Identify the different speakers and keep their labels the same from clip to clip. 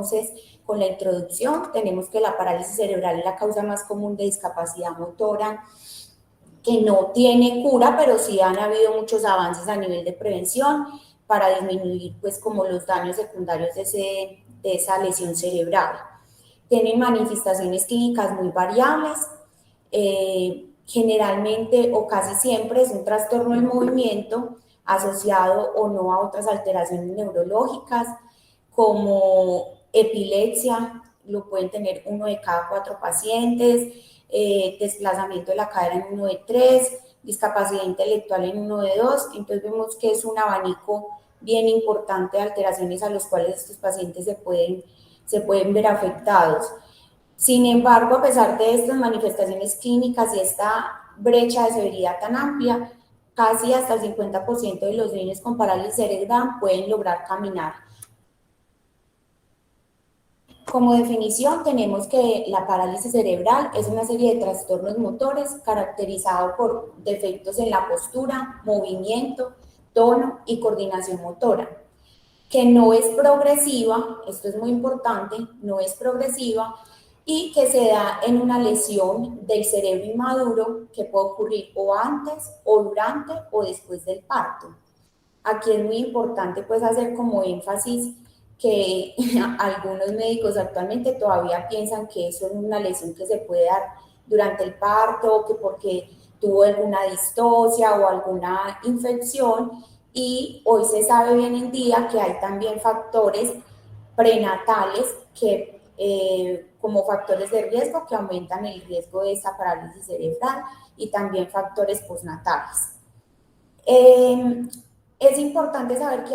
Speaker 1: entonces con la introducción tenemos que la parálisis cerebral es la causa más común de discapacidad motora, que no tiene cura, pero sí han habido muchos avances a nivel de prevención para disminuir pues como los daños secundarios de esa lesión cerebral. Tienen manifestaciones clínicas muy variables, generalmente o casi siempre es un trastorno del movimiento asociado o no a otras alteraciones neurológicas como epilepsia, lo pueden tener 1 de cada 4 pacientes, desplazamiento de la cadera en 1 de 3, discapacidad intelectual en 1 de 2, entonces vemos que es un abanico bien importante de alteraciones a los cuales estos pacientes se pueden ver afectados. Sin embargo, a pesar de estas manifestaciones clínicas y esta brecha de severidad tan amplia, casi hasta el 50% de los niños con parálisis cerebral pueden lograr caminar. Como definición, tenemos que la parálisis cerebral es una serie de trastornos motores caracterizados por defectos en la postura, movimiento, tono y coordinación motora, que no es progresiva, esto es muy importante, no es progresiva, y que se da en una lesión del cerebro inmaduro que puede ocurrir o antes, o durante, o después del parto. Aquí es muy importante pues hacer como énfasis que algunos médicos actualmente todavía piensan que eso es una lesión que se puede dar durante el parto, que porque tuvo alguna distocia o alguna infección, y hoy se sabe bien en día que hay también factores prenatales que como factores de riesgo que aumentan el riesgo de esa parálisis cerebral y también factores postnatales. Es importante saber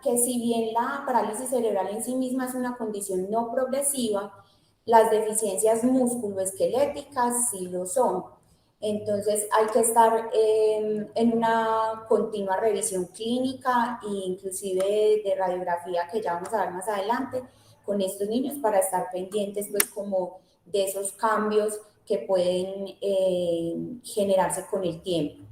Speaker 1: que si bien la parálisis cerebral en sí misma es una condición no progresiva, las deficiencias musculoesqueléticas sí lo son. Entonces hay que estar en una continua revisión clínica e inclusive de radiografía que ya vamos a ver más adelante con estos niños para estar pendientes pues como de esos cambios que pueden generarse con el tiempo.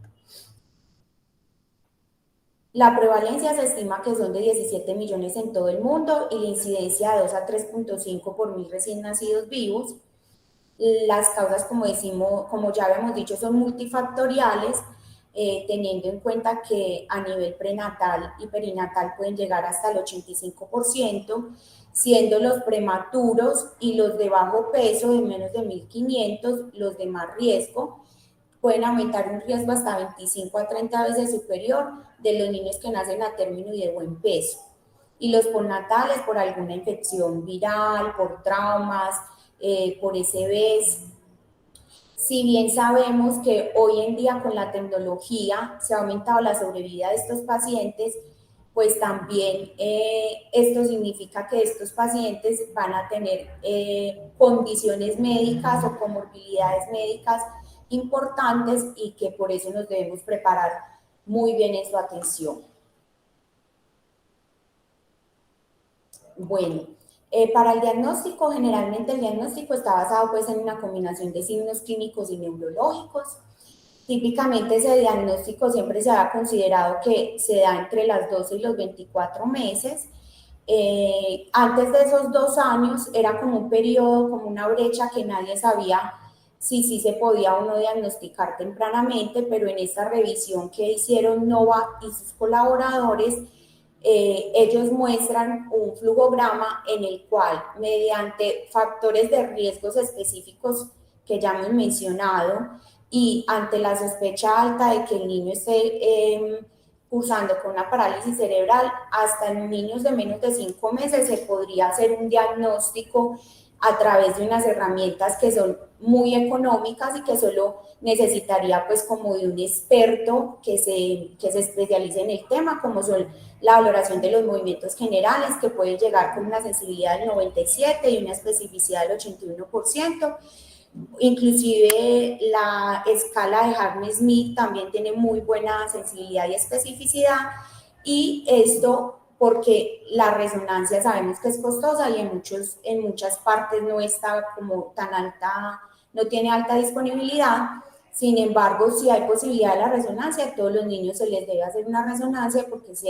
Speaker 1: La prevalencia se estima que son de 17 millones en todo el mundo y la incidencia de 2 a 3.5 por 1000 recién nacidos vivos. Las causas, como ya habíamos dicho, son multifactoriales, teniendo en cuenta que a nivel prenatal y perinatal pueden llegar hasta el 85%, siendo los prematuros y los de bajo peso de menos de 1500 los de más riesgo. Pueden aumentar un riesgo hasta 25 a 30 veces superior de los niños que nacen a término y de buen peso. Y los postnatales por alguna infección viral, por traumas, por SBs. Si bien sabemos que hoy en día con la tecnología se ha aumentado la sobrevida de estos pacientes, pues también esto significa que estos pacientes van a tener condiciones médicas o comorbilidades médicas importantes y que por eso nos debemos preparar muy bien en su atención. Bueno, para el diagnóstico, generalmente el diagnóstico está basado pues en una combinación de signos clínicos y neurológicos. Típicamente ese diagnóstico siempre se ha considerado que se da entre las 12 y los 24 meses. Antes de esos 2 años era como un periodo, como una brecha que nadie sabía si sí se podía o no diagnosticar tempranamente, pero en esta revisión que hicieron Nova y sus colaboradores, ellos muestran un flujograma en el cual, mediante factores de riesgos específicos que ya hemos mencionado y ante la sospecha alta de que el niño esté cursando con una parálisis cerebral, hasta en niños de menos de 5 meses se podría hacer un diagnóstico a través de unas herramientas que son muy económicas y que solo necesitaría pues como de un experto que se especialice en el tema, como son la valoración de los movimientos generales, que puede llegar con una sensibilidad del 97% y una especificidad del 81%. Inclusive la escala de Hammersmith también tiene muy buena sensibilidad y especificidad, y esto porque la resonancia sabemos que es costosa y en muchas partes no está como tan alta, no tiene alta disponibilidad. Sin embargo, si hay posibilidad de la resonancia, a todos los niños se les debe hacer una resonancia porque es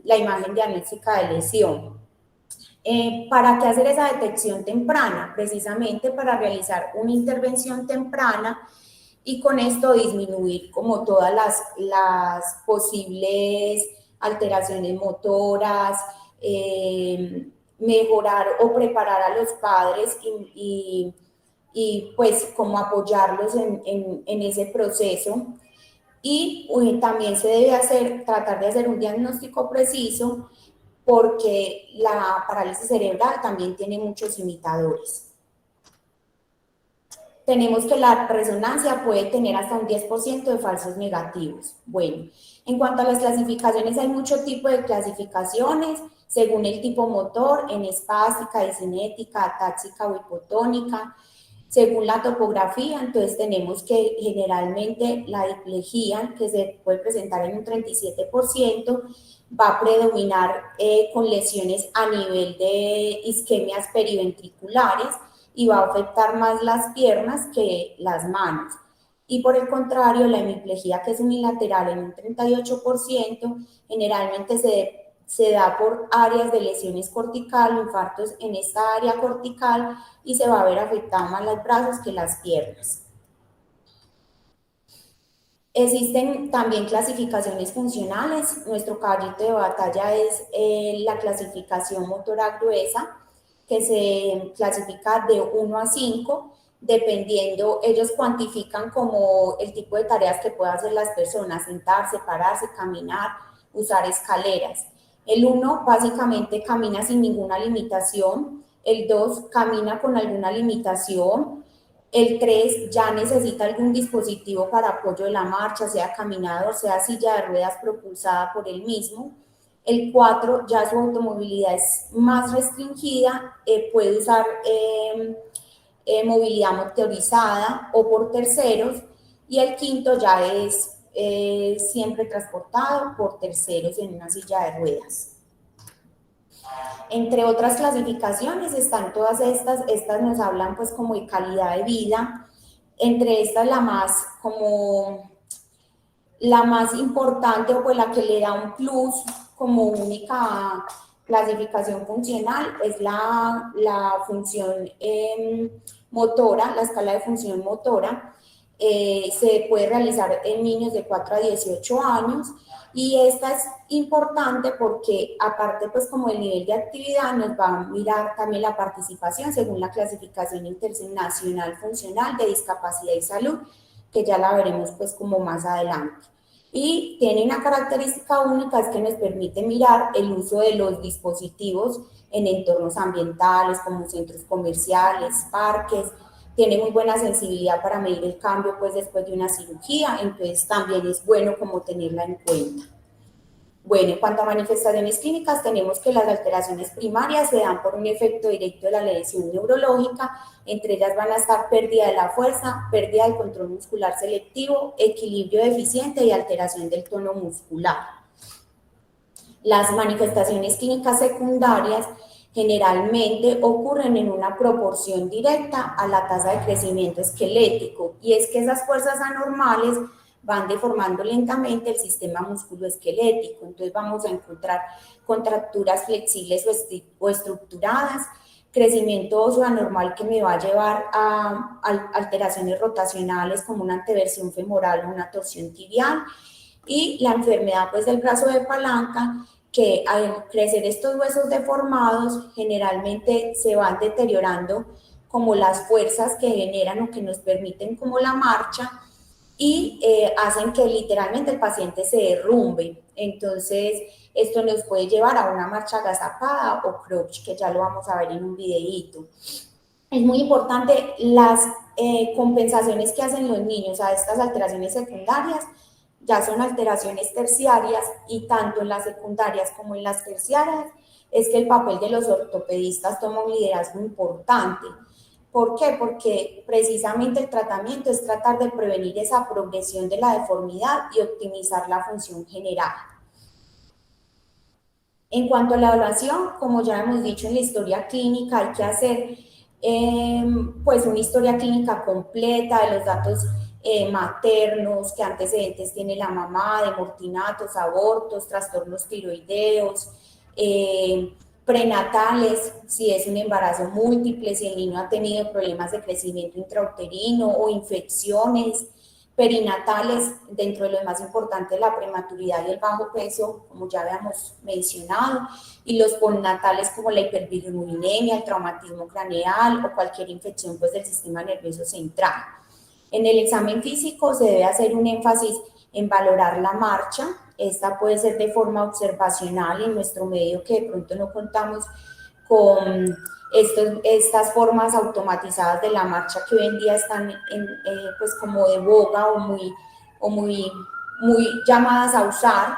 Speaker 1: la imagen diagnóstica de lesión. ¿Para qué hacer esa detección temprana? Precisamente para realizar una intervención temprana y con esto disminuir como todas las posibles alteraciones motoras, mejorar o preparar a los padres y pues como apoyarlos en ese proceso. Y también se debe tratar de hacer un diagnóstico preciso porque la parálisis cerebral también tiene muchos imitadores. Tenemos que la resonancia puede tener hasta un 10% de falsos negativos. Bueno, en cuanto a las clasificaciones, hay mucho tipo de clasificaciones según el tipo motor, en espástica, discinética, atáxica o hipotónica, según la topografía. Entonces tenemos que generalmente la diplegia, que se puede presentar en un 37%, va a predominar con lesiones a nivel de isquemias periventriculares y va a afectar más las piernas que las manos. Y por el contrario, la hemiplegia, que es unilateral en un 38%, generalmente se da por áreas de lesiones cortical o infartos en esta área cortical y se va a ver afectado más los brazos que las piernas. Existen también clasificaciones funcionales. Nuestro caballito de batalla es la clasificación motora gruesa, que se clasifica de 1 a 5, dependiendo, ellos cuantifican como el tipo de tareas que pueden hacer las personas: sentarse, pararse, caminar, usar escaleras. El 1 básicamente camina sin ninguna limitación, el 2 camina con alguna limitación, el 3 ya necesita algún dispositivo para apoyo de la marcha, sea caminador, sea silla de ruedas propulsada por él mismo. El 4 ya su automovilidad es más restringida, puede usar movilidad motorizada o por terceros. Y el 5 ya es siempre transportado por terceros en una silla de ruedas. Entre otras clasificaciones están todas estas nos hablan pues como de calidad de vida. Entre estas la más importante, o pues la que le da un plus como única clasificación funcional, es la función motora, la escala de función motora. Se puede realizar en niños de 4 a 18 años, y esta es importante porque aparte pues como el nivel de actividad nos va a mirar también la participación según la clasificación internacional funcional de discapacidad y salud, que ya la veremos pues como más adelante. Y tiene una característica única, es que nos permite mirar el uso de los dispositivos en entornos ambientales como centros comerciales, parques. Tiene muy buena sensibilidad para medir el cambio pues después de una cirugía, entonces también es bueno como tenerla en cuenta. Bueno, en cuanto a manifestaciones clínicas, tenemos que las alteraciones primarias se dan por un efecto directo de la lesión neurológica. Entre ellas van a estar pérdida de la fuerza, pérdida del control muscular selectivo, equilibrio deficiente y alteración del tono muscular. Las manifestaciones clínicas secundarias generalmente ocurren en una proporción directa a la tasa de crecimiento esquelético, y es que esas fuerzas anormales van deformando lentamente el sistema musculoesquelético. Entonces vamos a encontrar contracturas flexibles o estructuradas, crecimiento óseo anormal que me va a llevar a alteraciones rotacionales como una anteversión femoral o una torsión tibial, y la enfermedad pues del brazo de palanca, que al crecer estos huesos deformados generalmente se van deteriorando como las fuerzas que generan o que nos permiten como la marcha, y hacen que literalmente el paciente se derrumbe. Entonces esto nos puede llevar a una marcha agazapada o crouch, que ya lo vamos a ver en un videíto. Es muy importante las compensaciones que hacen los niños a estas alteraciones secundarias. Ya son alteraciones terciarias, y tanto en las secundarias como en las terciarias es que el papel de los ortopedistas toma un liderazgo importante. ¿Por qué? Porque precisamente el tratamiento es tratar de prevenir esa progresión de la deformidad y optimizar la función general. En cuanto a la evaluación, como ya hemos dicho en la historia clínica, hay que hacer pues una historia clínica completa de los datos maternos, qué antecedentes tiene la mamá de mortinatos, abortos, trastornos tiroideos, prenatales, si es un embarazo múltiple, si el niño ha tenido problemas de crecimiento intrauterino o infecciones, perinatales, dentro de lo más importante la prematuridad y el bajo peso, como ya habíamos mencionado, y los postnatales como la hiperbilirubinemia, el traumatismo craneal o cualquier infección pues, del sistema nervioso central. En el examen físico se debe hacer un énfasis en valorar la marcha. Esta puede ser de forma observacional en nuestro medio que de pronto no contamos con estas formas automatizadas de la marcha que hoy en día están pues como de boga o muy llamadas a usar.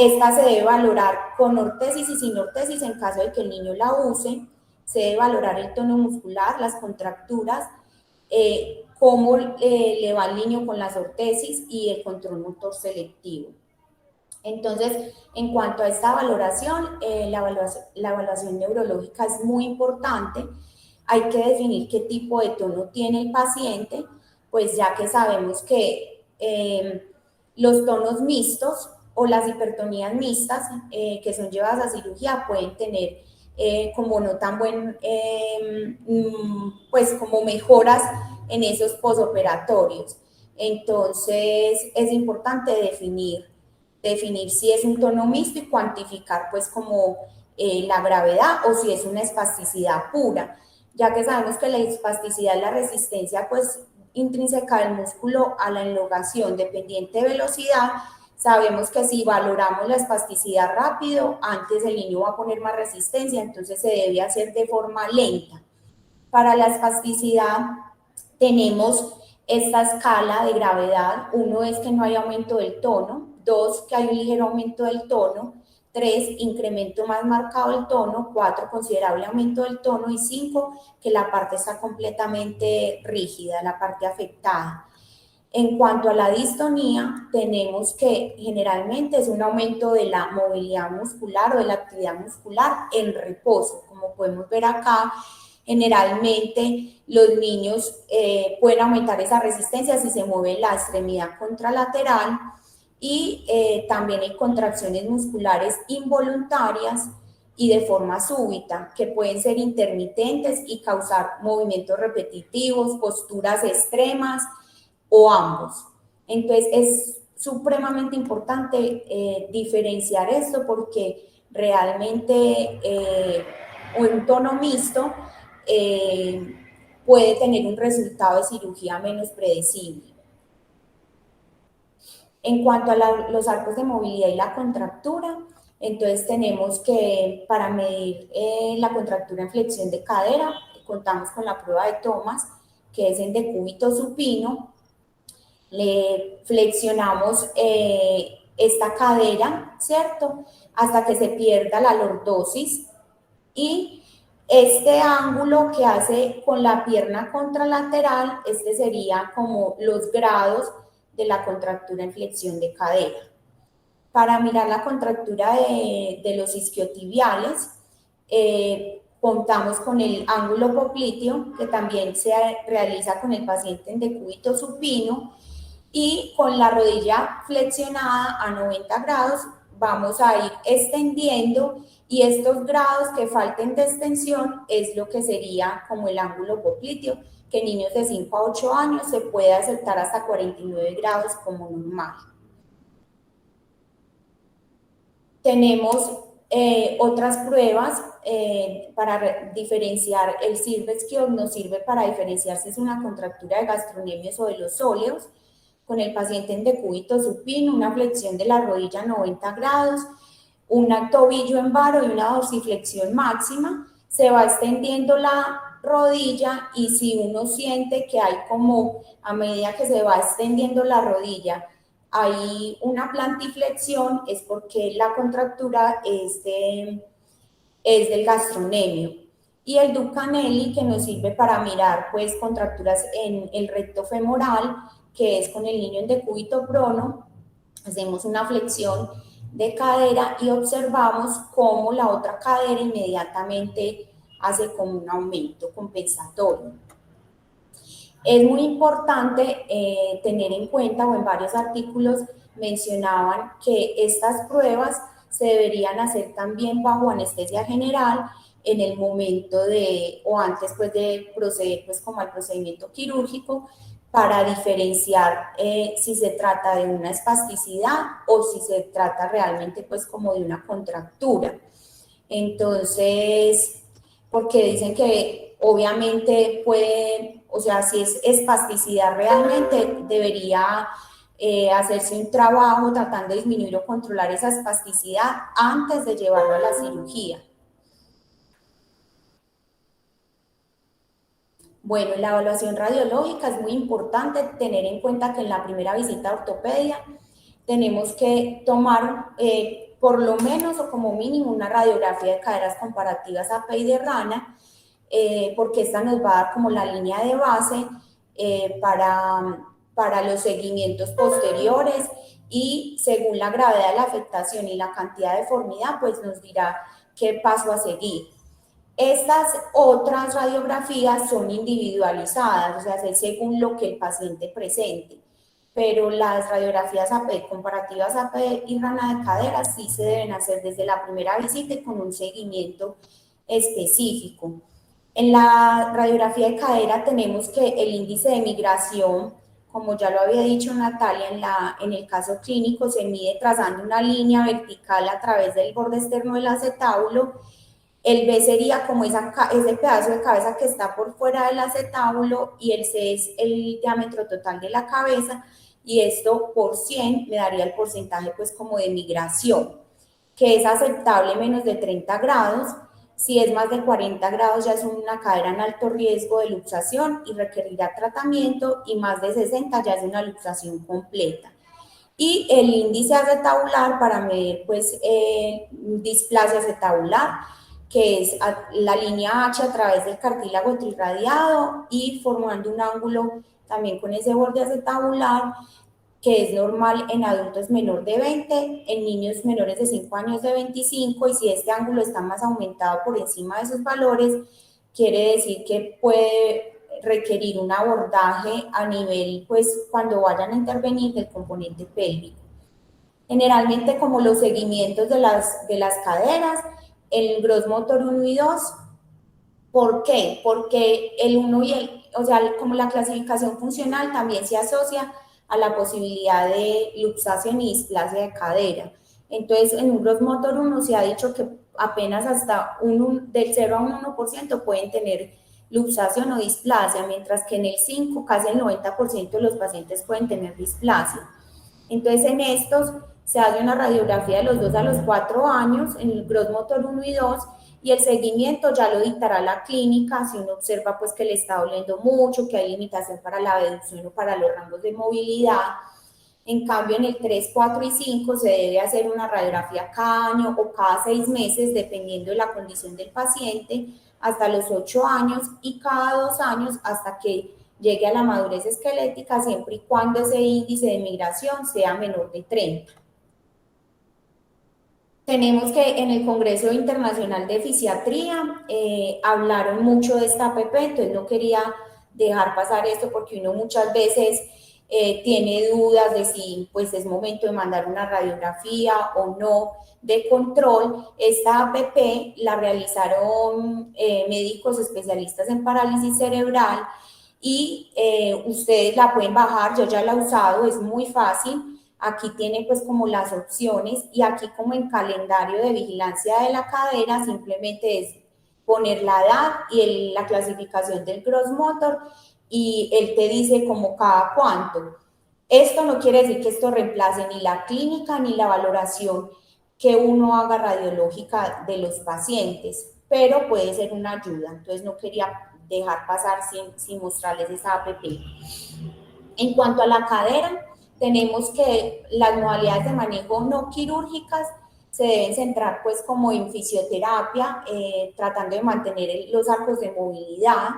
Speaker 1: Esta se debe valorar con ortesis y sin ortesis en caso de que el niño la use. Se debe valorar el tono muscular, las contracturas, cómo le va al niño con las ortesis y el control motor selectivo. Entonces, en cuanto a esta valoración, la evaluación neurológica es muy importante. Hay que definir qué tipo de tono tiene el paciente, pues ya que sabemos que los tonos mixtos o las hipertonías mixtas que son llevadas a cirugía pueden tener como no tan pues como mejoras en esos posoperatorios. Entonces, es importante definir si es un tono mixto y cuantificar pues como la gravedad o si es una espasticidad pura, ya que sabemos que la espasticidad es la resistencia pues intrínseca del músculo a la elongación dependiente de velocidad. Sabemos que si valoramos la espasticidad rápido, antes el niño va a poner más resistencia, entonces se debe hacer de forma lenta. Para la espasticidad tenemos esta escala de gravedad. 1 es que no hay aumento del tono, 2 que hay un ligero aumento del tono, 3 incremento más marcado del tono, 4 considerable aumento del tono y 5 que la parte está completamente rígida, la parte afectada. En cuanto a la distonía, tenemos que generalmente es un aumento de la movilidad muscular o de la actividad muscular en reposo. Como podemos ver acá, generalmente los niños pueden aumentar esa resistencia si se mueve la extremidad contralateral y también hay contracciones musculares involuntarias y de forma súbita, que pueden ser intermitentes y causar movimientos repetitivos, posturas extremas, o ambos. Entonces es supremamente importante diferenciar esto porque realmente un tono mixto puede tener un resultado de cirugía menos predecible. En cuanto a los arcos de movilidad y la contractura, entonces tenemos que para medir la contractura en flexión de cadera, contamos con la prueba de Thomas, que es en decúbito supino. Le flexionamos esta cadera, ¿cierto? Hasta que se pierda la lordosis y este ángulo que hace con la pierna contralateral, este sería como los grados de la contractura en flexión de cadera. Para mirar la contractura de los isquiotibiales, contamos con el ángulo popliteo, que también se realiza con el paciente en decúbito supino, y con la rodilla flexionada a 90 grados vamos a ir extendiendo y estos grados que falten de extensión es lo que sería como el ángulo popliteo, que en niños de 5 a 8 años se puede aceptar hasta 49 grados como normal. Tenemos otras pruebas para diferenciar el Silver-Skill, nos sirve para diferenciar si es una contractura de gastronemios o de los sóleos. Con el paciente en decúbito supino, una flexión de la rodilla a 90 grados, un tobillo en varo y una dorsiflexión máxima, se va extendiendo la rodilla y si uno siente que hay como, a medida que se va extendiendo la rodilla, hay una plantiflexión, es porque la contractura es del gastronemio. Y el Ducanelli, que nos sirve para mirar pues contracturas en el recto femoral, que es con el niño en decúbito prono, hacemos una flexión de cadera y observamos cómo la otra cadera inmediatamente hace como un aumento compensatorio. Es muy importante tener en cuenta, o en varios artículos mencionaban que estas pruebas se deberían hacer también bajo anestesia general en el momento de, o antes pues de proceder pues como al procedimiento quirúrgico, para diferenciar si se trata de una espasticidad o si se trata realmente pues como de una contractura. Entonces, porque dicen que obviamente puede, o sea, si es espasticidad realmente, debería hacerse un trabajo tratando de disminuir o controlar esa espasticidad antes de llevarlo a la cirugía. Bueno, la evaluación radiológica es muy importante tener en cuenta que en la primera visita a ortopedia tenemos que tomar por lo menos o como mínimo una radiografía de caderas comparativas AP y de rana, porque esta nos va a dar como la línea de base para los seguimientos posteriores y según la gravedad de la afectación y la cantidad de deformidad, pues nos dirá qué paso a seguir. Estas otras radiografías son individualizadas, o sea, es según lo que el paciente presente, pero las radiografías AP, comparativas AP y rana de cadera, sí se deben hacer desde la primera visita y con un seguimiento específico. En la radiografía de cadera tenemos que el índice de migración, como ya lo había dicho Natalia, en el caso clínico se mide trazando una línea vertical a través del borde externo del acetábulo. El B sería como ese pedazo de cabeza que está por fuera del acetábulo y el C es el diámetro total de la cabeza y esto por 100 me daría el porcentaje pues como de migración, que es aceptable menos de 30 grados. Si es más de 40 grados ya es una cadera en alto riesgo de luxación y requerirá tratamiento y más de 60 ya es una luxación completa. Y el índice acetabular para medir pues displasia acetabular, que es la línea H a través del cartílago trirradiado y formando un ángulo también con ese borde acetabular, que es normal en adultos menor de 20, en niños menores de 5 años de 25, y si este ángulo está más aumentado por encima de esos valores, quiere decir que puede requerir un abordaje a nivel, pues, cuando vayan a intervenir del componente pélvico. Generalmente, como los seguimientos de las caderas, el gross motor 1 y 2. ¿Por qué? Porque el 1 y o sea, como la clasificación funcional también se asocia a la posibilidad de luxación y displasia de cadera. Entonces, en un gross motor 1 se ha dicho que apenas hasta del 0 a un 1% pueden tener luxación o displasia, mientras que en el 5 casi el 90% de los pacientes pueden tener displasia. Entonces, en estos se hace una radiografía de los 2 a los 4 años en el gross motor 1 y 2 y el seguimiento ya lo dictará la clínica si uno observa pues que le está doliendo mucho, que hay limitación para la abducción o para los rangos de movilidad. En cambio, en el 3, 4 y 5 se debe hacer una radiografía cada año o cada 6 meses, dependiendo de la condición del paciente, hasta los 8 años y cada 2 años hasta que llegue a la madurez esquelética, siempre y cuando ese índice de migración sea menor de 30. Tenemos que en el Congreso Internacional de Fisiatría hablaron mucho de esta APP, entonces no quería dejar pasar esto porque uno muchas veces tiene dudas de si pues es momento de mandar una radiografía o no de control. Esta APP la realizaron médicos especialistas en parálisis cerebral y ustedes la pueden bajar, yo ya la he usado, es muy fácil. Aquí tiene pues como las opciones y aquí como en calendario de vigilancia de la cadera simplemente es poner la edad y la clasificación del gross motor y él te dice como cada cuánto. Esto no quiere decir que esto reemplace ni la clínica ni la valoración que uno haga radiológica de los pacientes, pero puede ser una ayuda. Entonces no quería dejar pasar sin mostrarles esa APP. En cuanto a la cadera, tenemos que las modalidades de manejo no quirúrgicas se deben centrar pues como en fisioterapia, tratando de mantener los arcos de movilidad.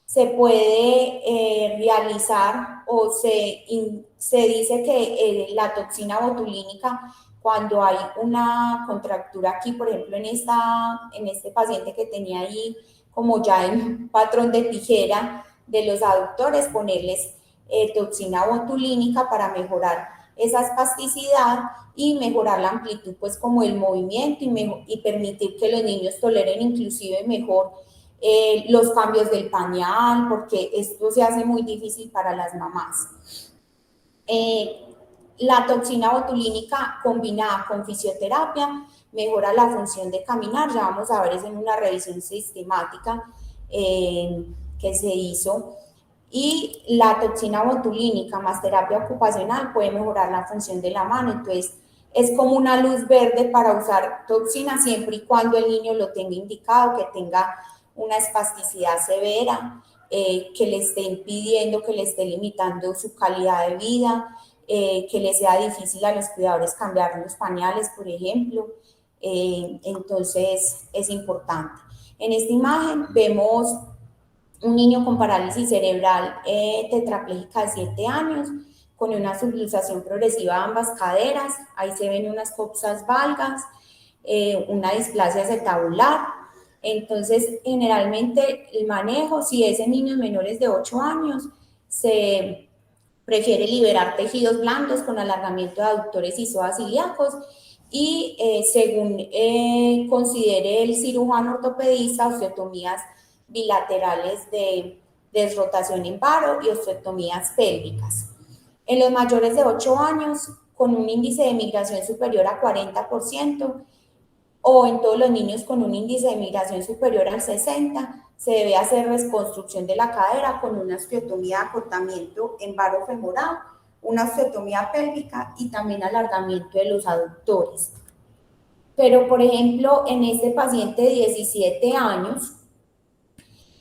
Speaker 1: Se puede realizar o se dice que la toxina botulínica, cuando hay una contractura aquí, por ejemplo en este paciente que tenía ahí como ya en patrón de tijera de los aductores, ponerles toxina botulínica para mejorar esa espasticidad y mejorar la amplitud, pues como el movimiento y permitir que los niños toleren inclusive mejor los cambios del pañal, porque esto se hace muy difícil para las mamás. La toxina botulínica combinada con fisioterapia mejora la función de caminar, ya vamos a ver eso en una revisión sistemática que se hizo. Y la toxina botulínica más terapia ocupacional puede mejorar la función de la mano, entonces es como una luz verde para usar toxina siempre y cuando el niño lo tenga indicado, que tenga una espasticidad severa, que le esté impidiendo, que le esté limitando su calidad de vida, que le sea difícil a los cuidadores cambiar los pañales, por ejemplo. Entonces es importante. En esta imagen vemos un niño con parálisis cerebral tetrapléjica de 7 años, con una subluxación progresiva de ambas caderas, ahí se ven unas cosas valgas, una displasia acetabular. Entonces, generalmente el manejo, si es en niños menores de 8 años, se prefiere liberar tejidos blandos con alargamiento de aductores y psoas ilíacos y según considere el cirujano ortopedista, osteotomías bilaterales de desrotación en varo y osteotomías pélvicas. En los mayores de 8 años, con un índice de migración superior a 40%, o en todos los niños con un índice de migración superior al 60%, se debe hacer reconstrucción de la cadera con una osteotomía de acortamiento en varo femoral, una osteotomía pélvica y también alargamiento de los aductores. Pero, por ejemplo, en este paciente de 17 años,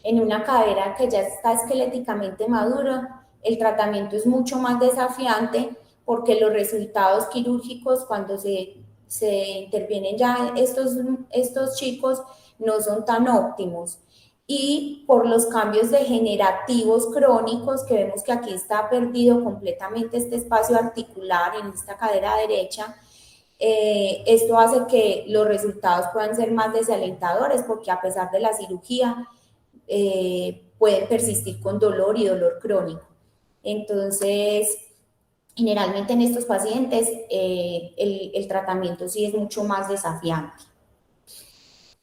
Speaker 1: en una cadera que ya está esqueléticamente madura, el tratamiento es mucho más desafiante porque los resultados quirúrgicos cuando se intervienen ya estos chicos no son tan óptimos. Y por los cambios degenerativos crónicos, que vemos que aquí está perdido completamente este espacio articular en esta cadera derecha, esto hace que los resultados puedan ser más desalentadores porque a pesar de la cirugía pueden persistir con dolor y dolor crónico. Entonces, generalmente en estos pacientes el tratamiento sí es mucho más desafiante.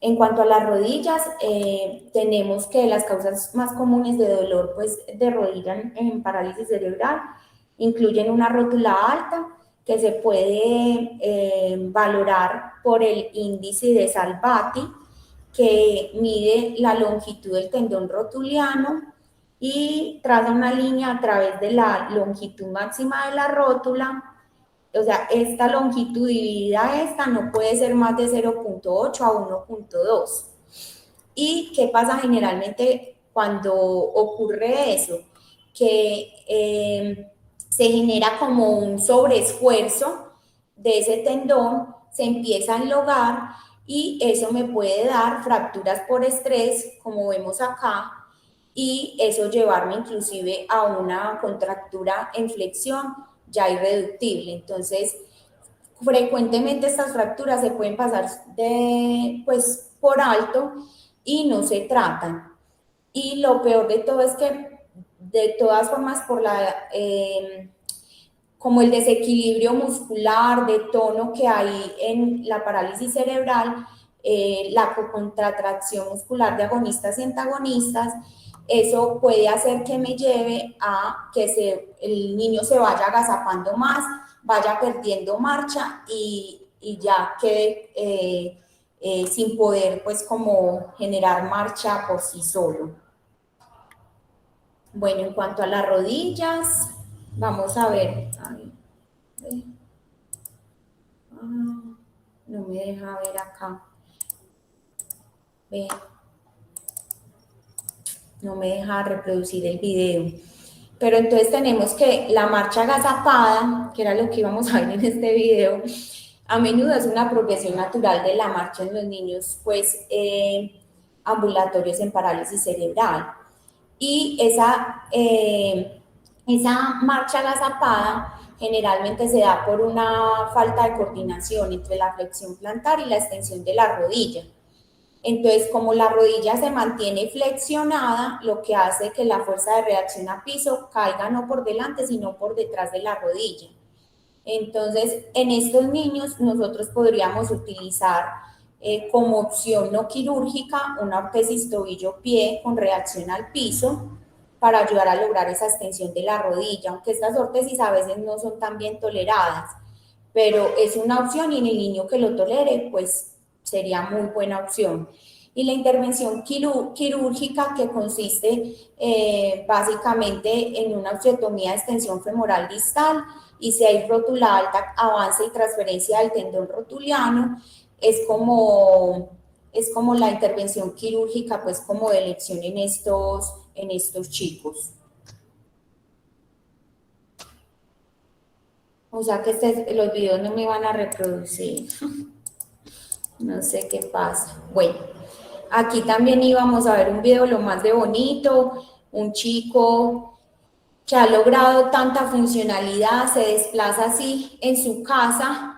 Speaker 1: En cuanto a las rodillas, tenemos que las causas más comunes de dolor pues, de rodilla en parálisis cerebral incluyen una rótula alta que se puede valorar por el índice de Salvati, que mide la longitud del tendón rotuliano y traza una línea a través de la longitud máxima de la rótula. O sea, esta longitud dividida a esta no puede ser más de 0.8 a 1.2. ¿Y qué pasa generalmente cuando ocurre eso? Que se genera como un sobreesfuerzo de ese tendón, se empieza a enlogar y eso me puede dar fracturas por estrés, como vemos acá, y eso llevarme inclusive a una contractura en flexión ya irreductible. Entonces, frecuentemente estas fracturas se pueden pasar pues, por alto y no se tratan. Y lo peor de todo es que, de todas formas, como el desequilibrio muscular, de tono que hay en la parálisis cerebral, la contracción muscular de agonistas y antagonistas, eso puede hacer que me lleve a que el niño se vaya agazapando más, vaya perdiendo marcha y ya quede sin poder pues como generar marcha por sí solo. Bueno, en cuanto a las rodillas, vamos a ver. No me deja ver acá. Ve. No me deja reproducir el video. Pero entonces tenemos que la marcha agazapada, que era lo que íbamos a ver en este video, a menudo es una progresión natural de la marcha en los niños, pues, ambulatorios en parálisis cerebral. Y esa marcha agazapada generalmente se da por una falta de coordinación entre la flexión plantar y la extensión de la rodilla. Entonces, como la rodilla se mantiene flexionada, lo que hace que la fuerza de reacción a piso caiga no por delante, sino por detrás de la rodilla. Entonces, en estos niños nosotros podríamos utilizar como opción no quirúrgica una ortesis tobillo-pie con reacción al piso para ayudar a lograr esa extensión de la rodilla, aunque estas órtesis a veces no son tan bien toleradas, pero es una opción y en el niño que lo tolere, pues sería muy buena opción. Y la intervención quirúrgica, que consiste básicamente en una osteotomía de extensión femoral distal y si hay rótula alta, avance y transferencia del tendón rotuliano, es como la intervención quirúrgica, pues como de elección en estos chicos. O sea que los videos no me van a reproducir. No sé qué pasa. Bueno, aquí también íbamos a ver un video lo más de bonito, un chico que ha logrado tanta funcionalidad, se desplaza así en su casa,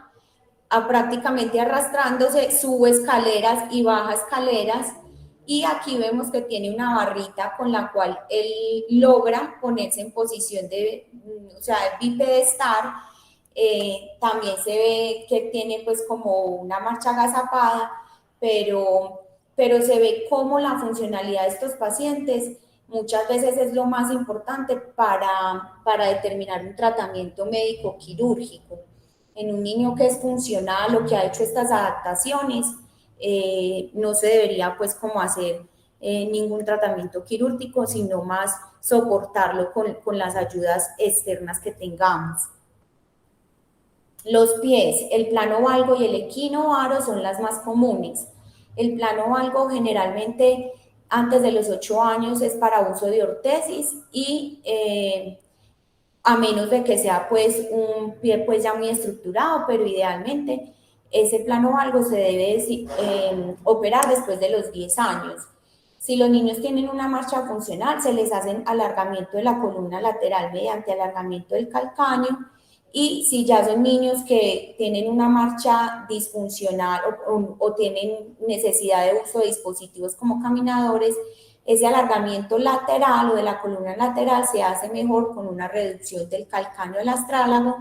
Speaker 1: prácticamente arrastrándose, sube escaleras y baja escaleras, y aquí vemos que tiene una barrita con la cual él logra ponerse en posición de, o sea, bipedestal. También se ve que tiene pues como una marcha agazapada, pero se ve cómo la funcionalidad de estos pacientes muchas veces es lo más importante para determinar un tratamiento médico quirúrgico. En un niño que es funcional o que ha hecho estas adaptaciones, no se debería pues como hacer ningún tratamiento quirúrgico, sino más soportarlo con las ayudas externas que tengamos. Los pies, el plano valgo y el equinovaro son las más comunes. El plano valgo generalmente antes de los 8 años es para uso de ortesis y a menos de que sea pues un pie pues ya muy estructurado, pero idealmente ese plano valgo se debe operar después de los 10 años. Si los niños tienen una marcha funcional, se les hace alargamiento de la columna lateral mediante alargamiento del calcáneo, y si ya son niños que tienen una marcha disfuncional o tienen necesidad de uso de dispositivos como caminadores, ese alargamiento lateral o de la columna lateral se hace mejor con una reducción del calcáneo del astrálago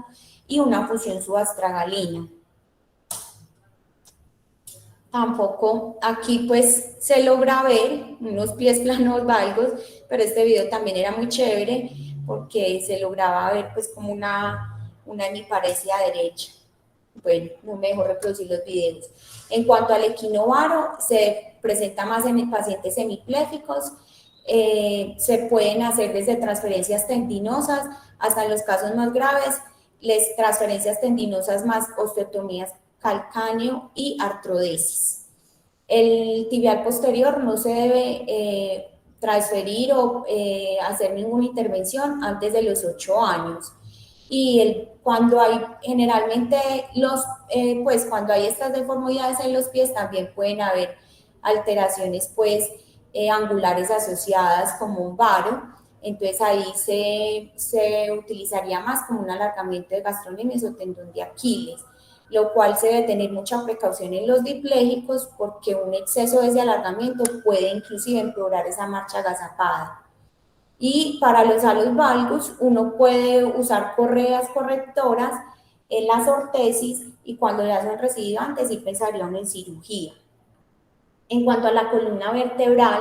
Speaker 1: y una fusión subastragalina. Tampoco aquí pues se logra ver unos pies planos valgos, pero este video también era muy chévere porque se lograba ver pues como una hemiparesia derecha. Bueno, no me dejó reproducir los videos. En cuanto al equinovaro, se presenta más en pacientes semipléficos. Se pueden hacer desde transferencias tendinosas hasta en los casos más graves, transferencias tendinosas más osteotomías calcáneo y artrodesis. El tibial posterior no se debe transferir o hacer ninguna intervención antes de los 8 años. Y cuando hay generalmente pues cuando hay estas deformidades en los pies también pueden haber alteraciones pues angulares asociadas como un varo, entonces ahí se utilizaría más como un alargamiento de gastrocnemios o tendón de Aquiles, lo cual se debe tener mucha precaución en los diplégicos porque un exceso de ese alargamiento puede inclusive empeorar esa marcha agazapada. Y para los halos valgus uno puede usar correas correctoras en las ortesis y cuando ya son recidivantes sí pensaría uno en cirugía. En cuanto a la columna vertebral,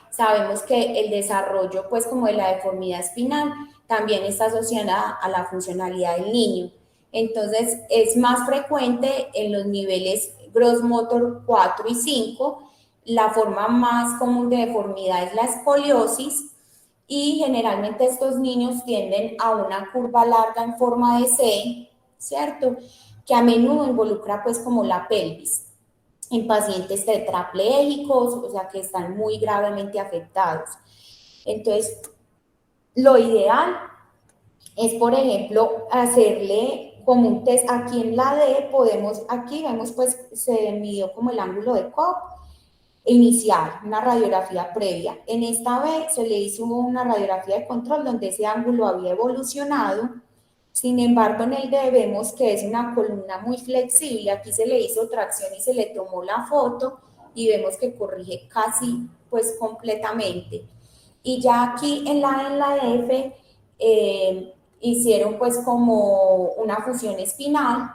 Speaker 1: sabemos que el desarrollo pues como de la deformidad espinal también está asociada a la funcionalidad del niño. Entonces es más frecuente en los niveles gross motor 4 y 5. La forma más común de deformidad es la escoliosis, y generalmente estos niños tienden a una curva larga en forma de C, ¿cierto? Que a menudo involucra pues como la pelvis en pacientes tetraplégicos, o sea que están muy gravemente afectados. Entonces, lo ideal es, por ejemplo, hacerle como un test aquí en la D, aquí vemos pues se midió como el ángulo de Cobb inicial, una radiografía previa. En esta vez se le hizo una radiografía de control donde ese ángulo había evolucionado. Sin embargo, en el D vemos que es una columna muy flexible. Aquí se le hizo tracción y se le tomó la foto y vemos que corrige casi pues completamente. Y ya aquí en la F hicieron pues como una fusión espinal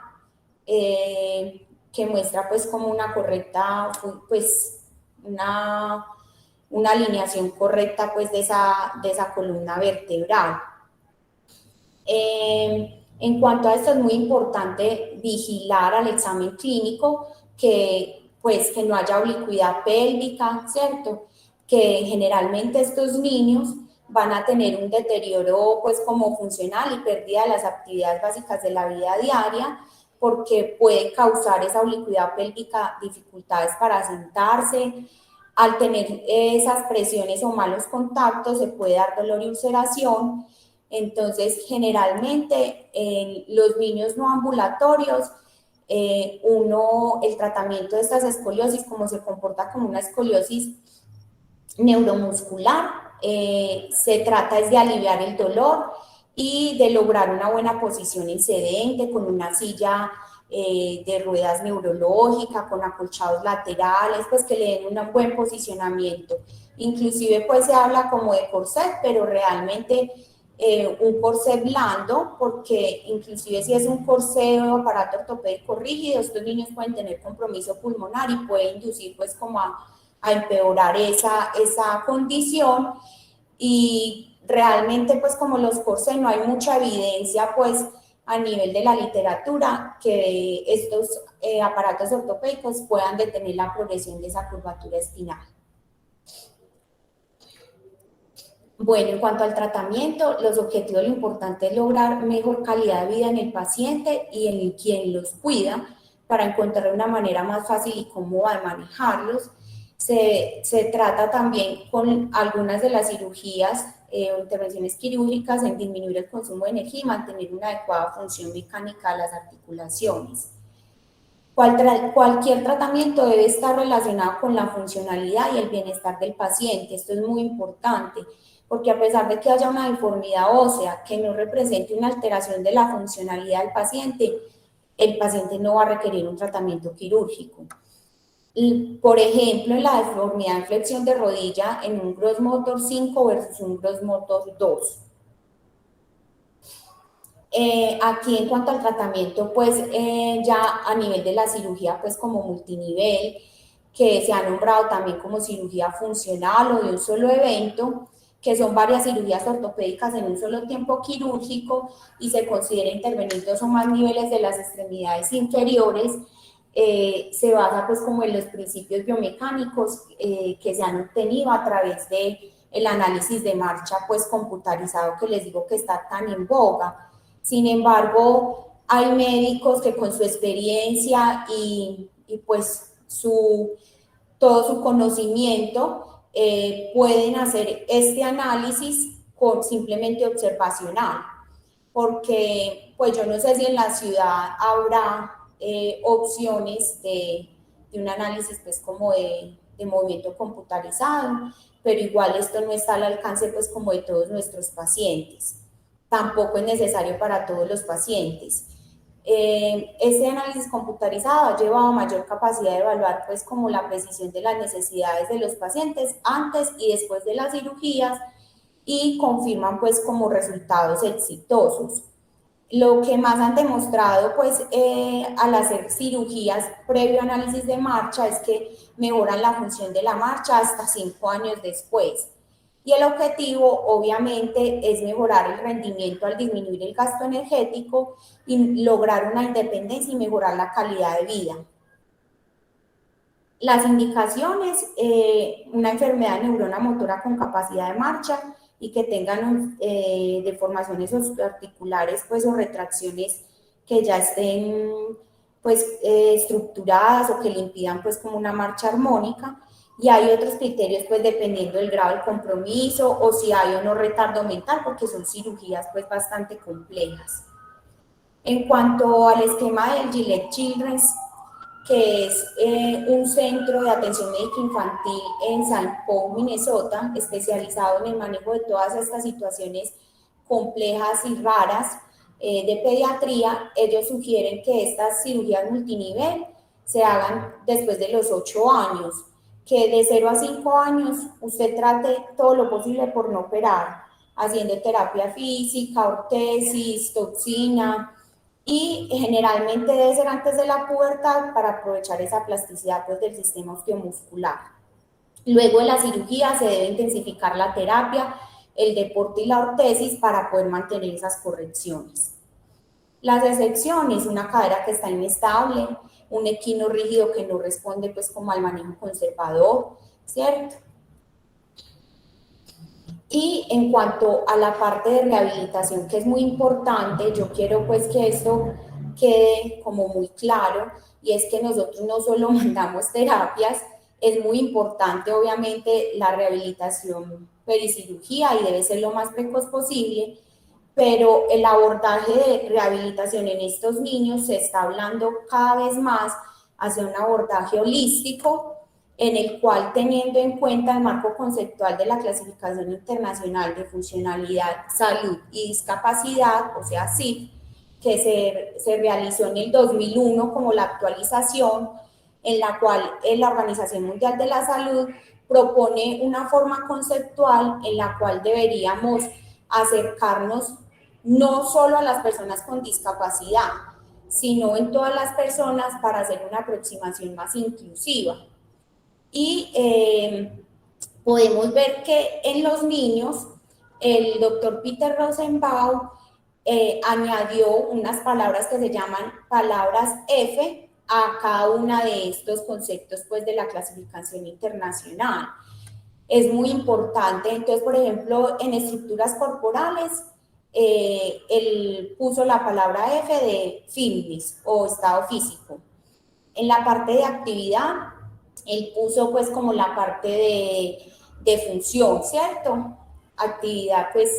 Speaker 1: que muestra pues como una correcta, pues una alineación correcta pues de esa columna vertebral. En cuanto a esto es muy importante vigilar al examen clínico que pues que no haya oblicuidad pélvica, ¿cierto? Que generalmente estos niños van a tener un deterioro pues como funcional y pérdida de las actividades básicas de la vida diaria porque puede causar esa oblicuidad pélvica dificultades para sentarse. Al tener esas presiones o malos contactos se puede dar dolor y ulceración. Entonces, generalmente en los niños no ambulatorios, el tratamiento de estas escoliosis, como se comporta como una escoliosis neuromuscular, se trata es de aliviar el dolor y de lograr una buena posición en sedente con una silla de ruedas neurológica, con acolchados laterales, pues que le den un buen posicionamiento. Inclusive pues se habla como de corset, pero realmente un corset blando, porque inclusive si es un corset o aparato ortopédico rígido, estos niños pueden tener compromiso pulmonar y puede inducir pues como a empeorar esa condición. Y realmente pues como los corsés no hay mucha evidencia pues a nivel de la literatura que estos aparatos ortopédicos puedan detener la progresión de esa curvatura espinal. Bueno, en cuanto al tratamiento, los objetivos, lo importante es lograr mejor calidad de vida en el paciente y en quien los cuida para encontrar una manera más fácil y cómoda de manejarlos. Se trata también con algunas de las cirugías o intervenciones quirúrgicas en disminuir el consumo de energía y mantener una adecuada función mecánica de las articulaciones. Cualquier tratamiento debe estar relacionado con la funcionalidad y el bienestar del paciente. Esto es muy importante, porque a pesar de que haya una deformidad ósea que no represente una alteración de la funcionalidad del paciente, el paciente no va a requerir un tratamiento quirúrgico. Y, por ejemplo, en la deformidad en flexión de rodilla en un gross motor 5 versus un gross motor 2. Aquí en cuanto al tratamiento, pues ya a nivel de la cirugía, pues como multinivel, que se ha nombrado también como cirugía funcional o de un solo evento, que son varias cirugías ortopédicas en un solo tiempo quirúrgico y se considera intervenir dos o más niveles de las extremidades inferiores. Se basa pues como en los principios biomecánicos que se han obtenido a través de el análisis de marcha pues computarizado que les digo que está tan en boga. Sin embargo, hay médicos que con su experiencia y pues todo su conocimiento pueden hacer este análisis simplemente observacional, porque pues yo no sé si en la ciudad habrá opciones de un análisis pues como de movimiento computarizado, pero igual esto no está al alcance pues como de todos nuestros pacientes. Tampoco es necesario para todos los pacientes. Este análisis computarizado ha llevado a mayor capacidad de evaluar pues como la precisión de las necesidades de los pacientes antes y después de las cirugías y confirman pues como resultados exitosos. Lo que más han demostrado pues al hacer cirugías previo análisis de marcha es que mejoran la función de la marcha hasta 5 años después. Y el objetivo, obviamente, es mejorar el rendimiento al disminuir el gasto energético y lograr una independencia y mejorar la calidad de vida. Las indicaciones, una enfermedad de neurona motora con capacidad de marcha y que tengan deformaciones articulares pues, o retracciones que ya estén pues, estructuradas o que le impidan pues, como una marcha armónica. Y hay otros criterios, pues dependiendo del grado del compromiso o si hay o no retardo mental, porque son cirugías pues bastante complejas. En cuanto al esquema del Gillette Children's, que es un centro de atención médica infantil en St. Paul, Minnesota, especializado en el manejo de todas estas situaciones complejas y raras de pediatría. Ellos sugieren que estas cirugías multinivel se hagan después de los 8 años, que de 0 a 5 años usted trate todo lo posible por no operar, haciendo terapia física, ortesis, toxina, y generalmente debe ser antes de la pubertad para aprovechar esa plasticidad pues, del sistema osteomuscular. Luego de la cirugía se debe intensificar la terapia, el deporte y la ortesis para poder mantener esas correcciones. Las excepciones, una cadera que está inestable, un equino rígido que no responde pues como al manejo conservador, ¿cierto? Y en cuanto a la parte de rehabilitación, que es muy importante, yo quiero pues que esto quede como muy claro, y es que nosotros no solo mandamos terapias, es muy importante obviamente la rehabilitación pericirugía y debe ser lo más precoz posible, pero el abordaje de rehabilitación en estos niños se está hablando cada vez más hacia un abordaje holístico, en el cual, teniendo en cuenta el marco conceptual de la Clasificación Internacional de Funcionalidad, Salud y Discapacidad, o sea, CIF, que se realizó en el 2001 como la actualización, en la cual la Organización Mundial de la Salud propone una forma conceptual en la cual deberíamos acercarnos no solo a las personas con discapacidad, sino en todas las personas para hacer una aproximación más inclusiva. Y podemos ver que en los niños, el doctor Peter Rosenbaum añadió unas palabras que se llaman palabras F a cada una de estos conceptos pues, de la clasificación internacional. Es muy importante, entonces, por ejemplo, en estructuras corporales, él puso la palabra F de fitness o estado físico. En la parte de actividad, él puso pues como la parte de función, ¿cierto? Actividad pues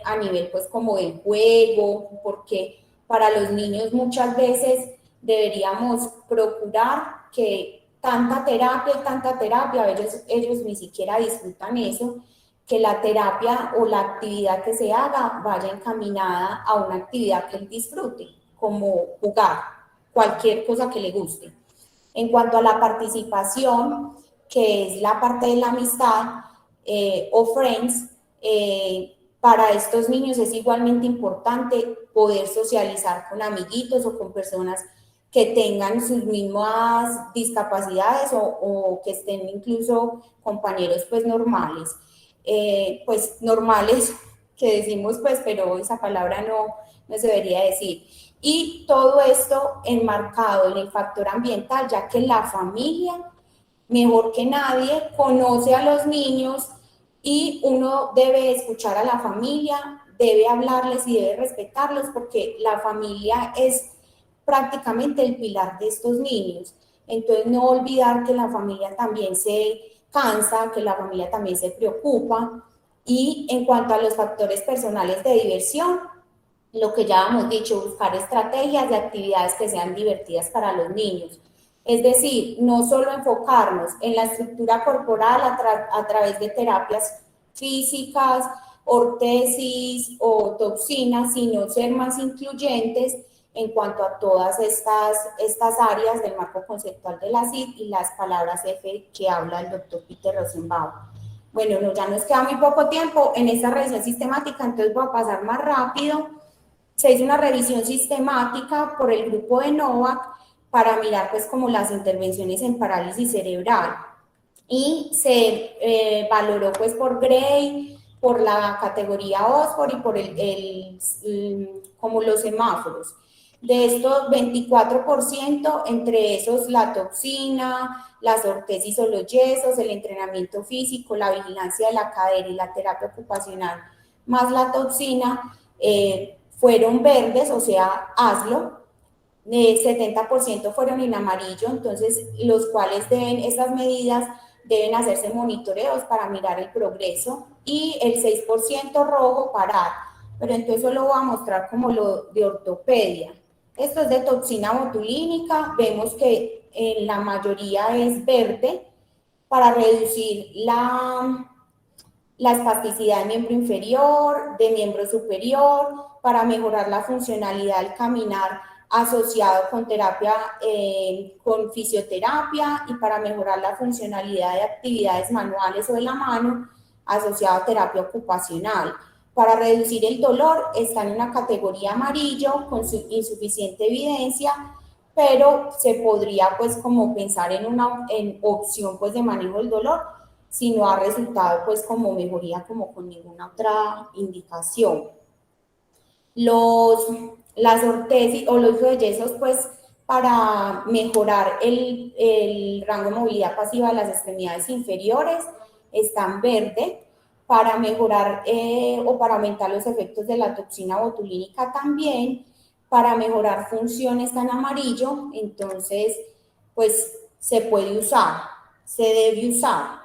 Speaker 1: a nivel pues como del juego, porque para los niños muchas veces deberíamos procurar que tanta terapia, ellos ni siquiera disfrutan eso, que la terapia o la actividad que se haga vaya encaminada a una actividad que él disfrute, como jugar, cualquier cosa que le guste. En cuanto a la participación, que es la parte de la amistad o friends, para estos niños es igualmente importante poder socializar con amiguitos o con personas que tengan sus mismas discapacidades o que estén incluso compañeros pues normales. Pues normales que decimos pues, pero esa palabra no se debería decir. Y todo esto enmarcado en el factor ambiental, ya que la familia, mejor que nadie, conoce a los niños y uno debe escuchar a la familia, debe hablarles y debe respetarlos porque la familia es prácticamente el pilar de estos niños. Entonces, no olvidar que la familia también se cansa, que la familia también se preocupa. Y en cuanto a los factores personales de diversión, lo que ya hemos dicho, buscar estrategias de actividades que sean divertidas para los niños. Es decir, no solo enfocarnos en la estructura corporal a través de terapias físicas, ortesis o toxinas, sino ser más incluyentes en cuanto a todas estas áreas del marco conceptual de la CID y las palabras F que habla el doctor Peter Rosenbaum. Bueno, ya nos queda muy poco tiempo en esta revisión sistemática, entonces voy a pasar más rápido. Se hizo una revisión sistemática por el grupo de Novak para mirar pues como las intervenciones en parálisis cerebral y se valoró pues por Gray, por la categoría OSFOR y por como los semáforos. De estos 24%, entre esos la toxina, las ortesis o los yesos, el entrenamiento físico, la vigilancia de la cadera y la terapia ocupacional, más la toxina, fueron verdes, o sea, hazlo. 70% fueron en amarillo, entonces los cuales estas medidas deben hacerse monitoreos para mirar el progreso, y el 6% rojo parar, pero entonces solo voy a mostrar como lo de ortopedia. Esto es de toxina botulínica, vemos que en la mayoría es verde para reducir la espasticidad de miembro inferior, de miembro superior, para mejorar la funcionalidad del caminar asociado con terapia, con fisioterapia, y para mejorar la funcionalidad de actividades manuales o de la mano, asociado a terapia ocupacional. Para reducir el dolor está en una categoría amarillo con insuficiente evidencia, pero se podría pues como pensar en una opción pues de manejo del dolor si no ha resultado pues como mejoría como con ninguna otra indicación. Los, las ortesis o los uso de yesos pues para mejorar el rango de movilidad pasiva de las extremidades inferiores están verde, para mejorar o para aumentar los efectos de la toxina botulínica también, para mejorar función está en amarillo, entonces pues se puede usar, se debe usar.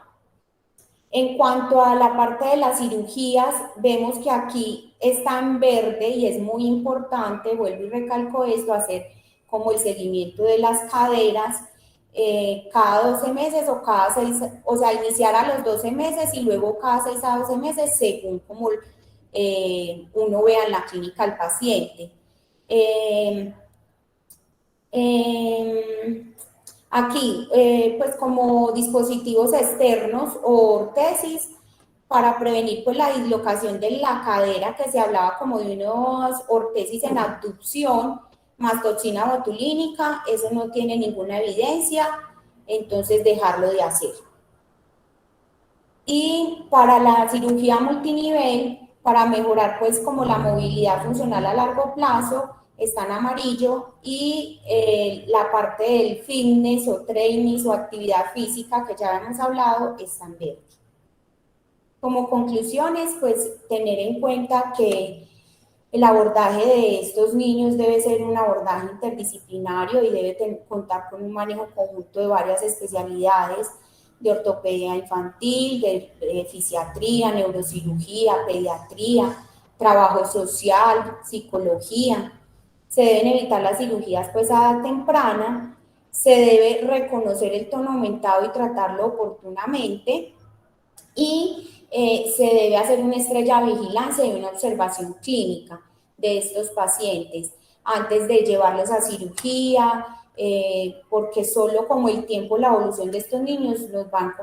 Speaker 1: En cuanto a la parte de las cirugías, vemos que aquí está en verde y es muy importante, vuelvo y recalco esto, hacer como el seguimiento de las caderas cada 12 meses o cada 6, o sea, iniciar a los 12 meses y luego cada 6 a 12 meses según como uno vea en la clínica al paciente. Aquí, pues como dispositivos externos o ortesis para prevenir pues la dislocación de la cadera, que se hablaba como de unos ortesis en abducción, más toxina botulínica, eso no tiene ninguna evidencia, entonces dejarlo de hacer. Y para la cirugía multinivel, para mejorar pues como la movilidad funcional a largo plazo, está en amarillo, y la parte del fitness o training o actividad física que ya hemos hablado está en verde. Como conclusiones, pues tener en cuenta que el abordaje de estos niños debe ser un abordaje interdisciplinario y debe contar con un manejo conjunto de varias especialidades, de ortopedia infantil, de fisiatría, neurocirugía, pediatría, trabajo social, psicología. Se deben evitar las cirugías pues a edad temprana, se debe reconocer el tono aumentado y tratarlo oportunamente, y se debe hacer una estrella vigilancia y una observación clínica de estos pacientes antes de llevarlos a cirugía, porque solo como el tiempo, la evolución de estos niños nos van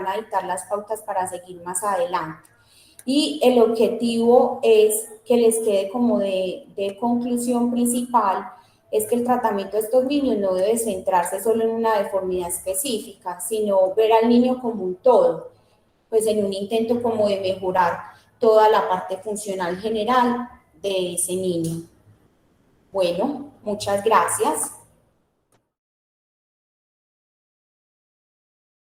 Speaker 1: a dictar las pautas para seguir más adelante. Y el objetivo es que les quede como de conclusión principal, es que el tratamiento de estos niños no debe centrarse solo en una deformidad específica, sino ver al niño como un todo, pues en un intento como de mejorar toda la parte funcional general de ese niño. Bueno, muchas gracias.